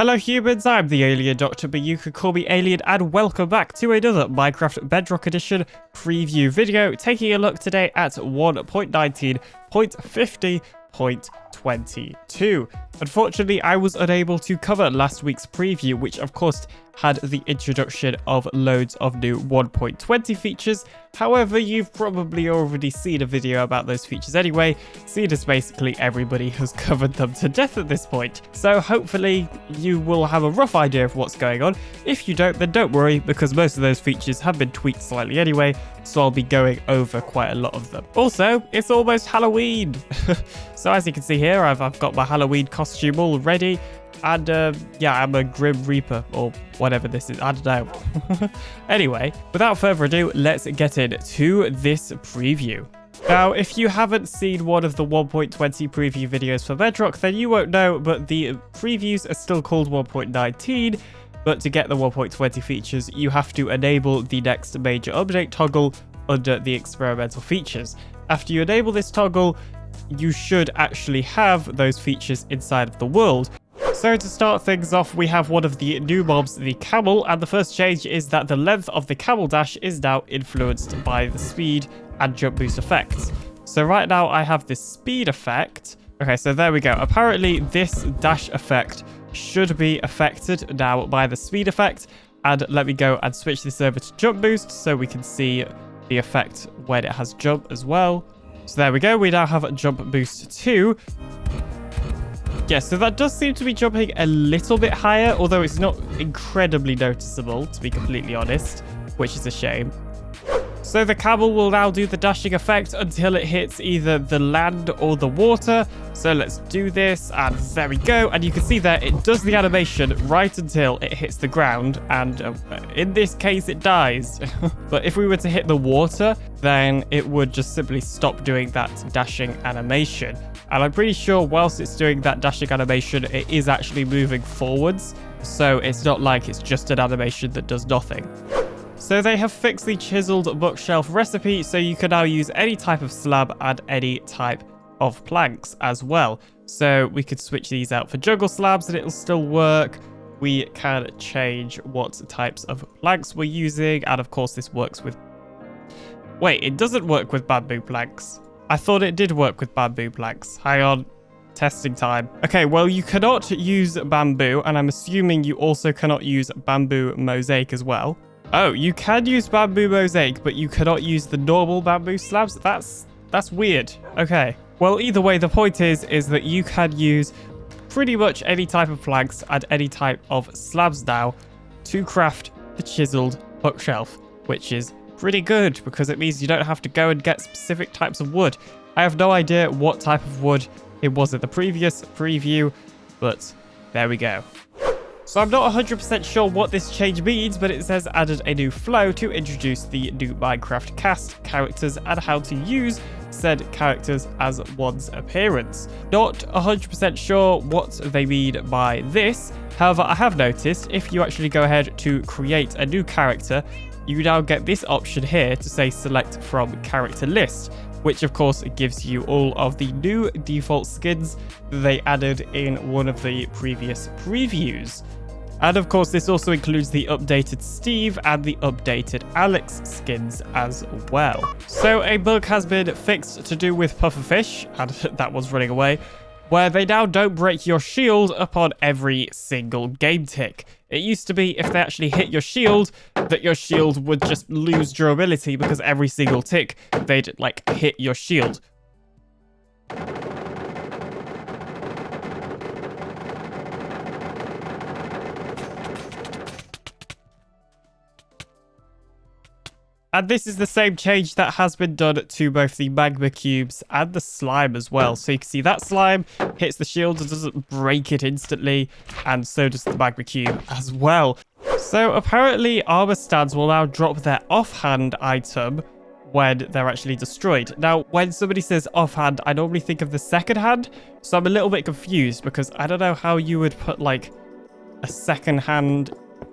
Hello humans, I'm the Alien Doctor, but you could call me Alien, and welcome back to another Minecraft Bedrock Edition preview video, taking a look today at 1.19.50.22. Unfortunately, I was unable to cover last week's preview, which of course had the introduction of loads of new 1.20 features. However, you've probably already seen a video about those features anyway, seeing as basically everybody has covered them to death at this point. So hopefully you will have a rough idea of what's going on. If you don't, then don't worry, because most of those features have been tweaked slightly anyway, so I'll be going over quite a lot of them. Also, it's almost Halloween! So as you can see here, I've got my Halloween costume all ready. And yeah, I'm a Grim Reaper or whatever this is. I don't know. Anyway, without further ado, let's get into this preview. Now, if you haven't seen one of the 1.20 preview videos for Bedrock, then you won't know, but the previews are still called 1.19. But to get the 1.20 features, you have to enable the next major update toggle under the experimental features. After you enable this toggle, you should actually have those features inside of the world. So to start things off, we have one of the new mobs, the Camel, and the first change is that the length of the Camel dash is now influenced by the speed and jump boost effects. So right now I have this speed effect. Okay, so there we go. Apparently this dash effect should be affected now by the speed effect. And let me go and switch this over to jump boost so we can see the effect when it has jump as well. So there we go. We now have jump boost 2. Yeah, so that does seem to be jumping a little bit higher, although it's not incredibly noticeable, to be completely honest, which is a shame. So the Camel will now do the dashing effect until it hits either the land or the water. So let's do this, and there we go. And you can see there, it does the animation right until it hits the ground, and in this case, it dies. But if we were to hit the water, then it would just simply stop doing that dashing animation. And I'm pretty sure whilst it's doing that dashing animation, it is actually moving forwards. So it's not like it's just an animation that does nothing. So they have fixed the chiseled bookshelf recipe, so you can now use any type of slab and any type of planks as well. So we could switch these out for jungle slabs and it'll still work. We can change what types of planks we're using. And of course this works with... Wait, it doesn't work with bamboo planks. I thought it did work with bamboo planks. Hang on. Testing time. Okay, well, you cannot use bamboo, and I'm assuming you also cannot use bamboo mosaic as well. Oh, you can use bamboo mosaic, but you cannot use the normal bamboo slabs? That's weird. Okay. Well, either way, the point is that you can use pretty much any type of planks and any type of slabs now to craft the chiseled bookshelf, which is pretty good because it means you don't have to go and get specific types of wood. I have no idea what type of wood it was in the previous preview, but there we go. So I'm not 100% sure what this change means, but it says added a new flow to introduce the new Minecraft cast characters and how to use said characters as one's appearance. Not 100% sure what they mean by this. However, I have noticed if you actually go ahead to create a new character, you now get this option here to say select from character list, which of course gives you all of the new default skins that they added in one of the previous previews. And of course this also includes the updated Steve and the updated Alex skins as well. So a bug has been fixed to do with pufferfish, and that was running away, where they now don't break your shield upon every single game tick. It used to be if they actually hit your shield, that your shield would just lose durability because every single tick, they'd like hit your shield. And this is the same change that has been done to both the magma cubes and the slime as well. So you can see that slime hits the shield and doesn't break it instantly. And so does the magma cube as well. So apparently armor stands will now drop their offhand item when they're actually destroyed. Now, when somebody says offhand, I normally think of the second hand. So I'm a little bit confused because I don't know how you would put like a second hand,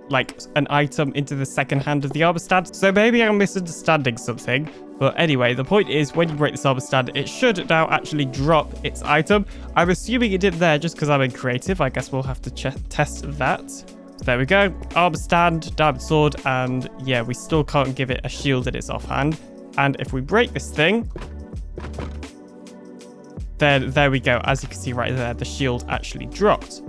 like an item into the second hand of the armor stand. So maybe I'm misunderstanding something, But anyway, the point is, when you break this armor stand, it should now actually drop its item. I'm assuming it did there just because I'm in creative. I guess we'll have to test that. So there we go. Armor stand, diamond sword, and yeah, we still can't give it a shield in its offhand. And if we break this thing, then there we go. As you can see right there, the shield actually dropped.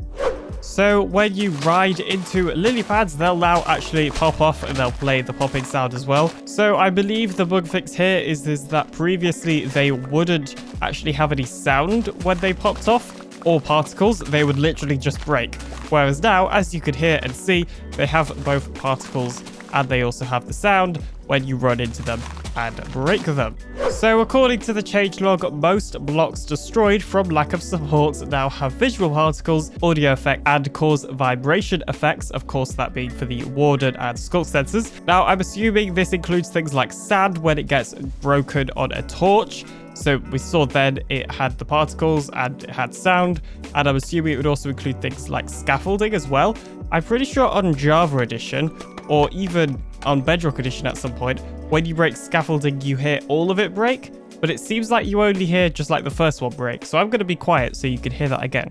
So when you ride into lily pads, they'll now actually pop off and they'll play the popping sound as well. So I believe the bug fix here is that previously they wouldn't actually have any sound when they popped off, or particles. They would literally just break. Whereas now, as you could hear and see, they have both particles and they also have the sound when you run into them and break them. So according to the changelog, most blocks destroyed from lack of support now have visual particles, audio effect, and cause vibration effects, of course that being for the warden and skull sensors. Now I'm assuming this includes things like sand when it gets broken on a torch. So we saw then it had the particles and it had sound, and I'm assuming it would also include things like scaffolding as well. I'm pretty sure on Java Edition, or even on Bedrock Edition at some point, when you break scaffolding, you hear all of it break, but it seems like you only hear just like the first one break. So I'm going to be quiet so you can hear that again.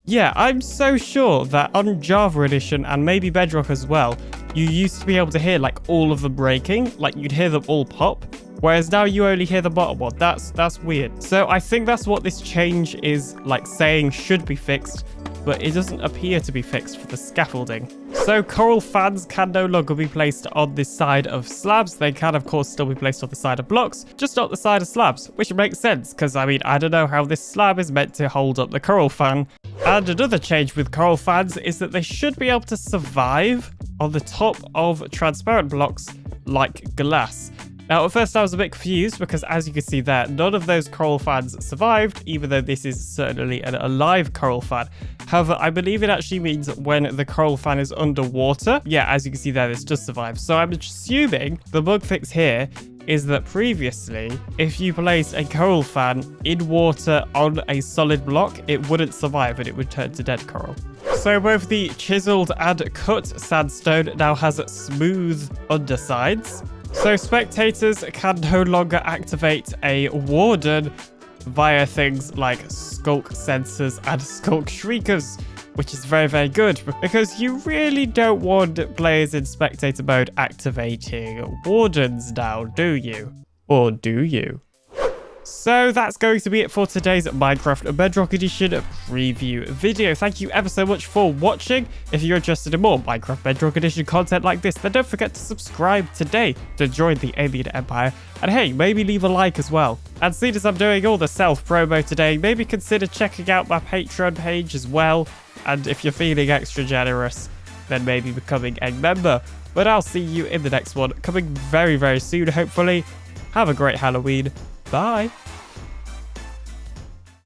Yeah, I'm so sure that on Java Edition and maybe Bedrock as well, you used to be able to hear like all of them breaking, like you'd hear them all pop, whereas now you only hear the bottom one. That's weird. So I think that's what this change is like saying should be fixed, but it doesn't appear to be fixed for the scaffolding. So coral fans can no longer be placed on this side of slabs. They can of course still be placed on the side of blocks, just not the side of slabs, which makes sense because I mean, I don't know how this slab is meant to hold up the coral fan. And another change with coral fans is that they should be able to survive on the top of transparent blocks like glass. Now, at first I was a bit confused because as you can see there, none of those coral fans survived, even though this is certainly an alive coral fan. However, I believe it actually means when the coral fan is underwater. Yeah, as you can see there, this does survive. So I'm assuming the bug fix here is that previously, if you placed a coral fan in water on a solid block, it wouldn't survive and it would turn to dead coral. So both the chiseled and cut sandstone now has smooth undersides. So spectators can no longer activate a warden via things like skulk sensors and skulk shriekers, which is very, very good because you really don't want players in spectator mode activating wardens now, do you? Or do you? So that's going to be it for today's Minecraft Bedrock Edition preview video. Thank you ever so much for watching. If you're interested in more Minecraft Bedrock Edition content like this, then don't forget to subscribe today to join the Alien Empire. And hey, maybe leave a like as well. And seeing as I'm doing all the self-promo today, maybe consider checking out my Patreon page as well. And if you're feeling extra generous, then maybe becoming a member. But I'll see you in the next one, coming very, very soon, hopefully. Have a great Halloween. Bye.